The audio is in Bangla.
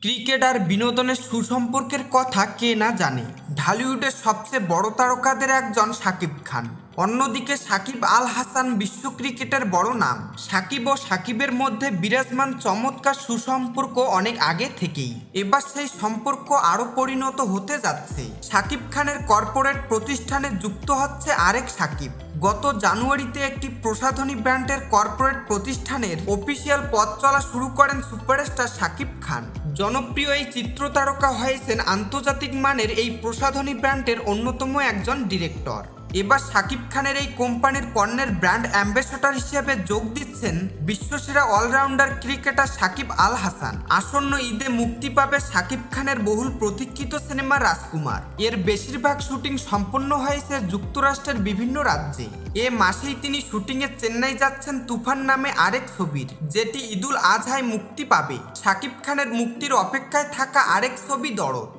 ক্রিকেট আর বিনোদনের সুসম্পর্কের কথা কে না জানে। ঢালিউডের সবচেয়ে বড় তারকাদের একজন শাকিব খান। অন্যদিকে সাকিব আল হাসান বিশ্ব ক্রিকেটের বড় নাম। সাকিব ও সাকিবের মধ্যে বিরাজমান চমৎকার সুসম্পর্ক অনেক আগে থেকেই। এবার সেই সম্পর্ক আরও পরিণত হতে যাচ্ছে। সাকিব খানের কর্পোরেট প্রতিষ্ঠানে যুক্ত হচ্ছে আরেক সাকিব। গত জানুয়ারিতে একটি প্রসাধনী ব্র্যান্ডের কর্পোরেট প্রতিষ্ঠানের অফিসিয়াল পথ চলা শুরু করেন সুপারস্টার সাকিব খান। জনপ্রিয় এই চিত্রতারকা হয়েছেন আন্তর্জাতিক মানের এই প্রসাধনী ব্র্যান্ডের অন্যতম একজন ডিরেক্টর। এবার সাকিব খানের এই কোম্পানির পণ্যের ব্র্যান্ড অ্যাম্বাসেডর হিসেবে যোগ দিচ্ছেন বিশ্বসেরা অলরাউন্ডার ক্রিকেটার সাকিব আল হাসান। আসন্ন ঈদে মুক্তি পাবে সাকিব খানের বহুল প্রতীক্ষিত সিনেমা রাজকুমার। এর বেশিরভাগ শুটিং সম্পন্ন হয়েছে যুক্তরাষ্ট্রের বিভিন্ন রাজ্যে। এ মাসেই তিনি শুটিংয়ে চেন্নাই যাচ্ছেন তুফান নামে আরেক ছবির, যেটি ঈদুল আজহায় মুক্তি পাবে। সাকিব খানের মুক্তির অপেক্ষায় থাকা আরেক ছবি দরদ।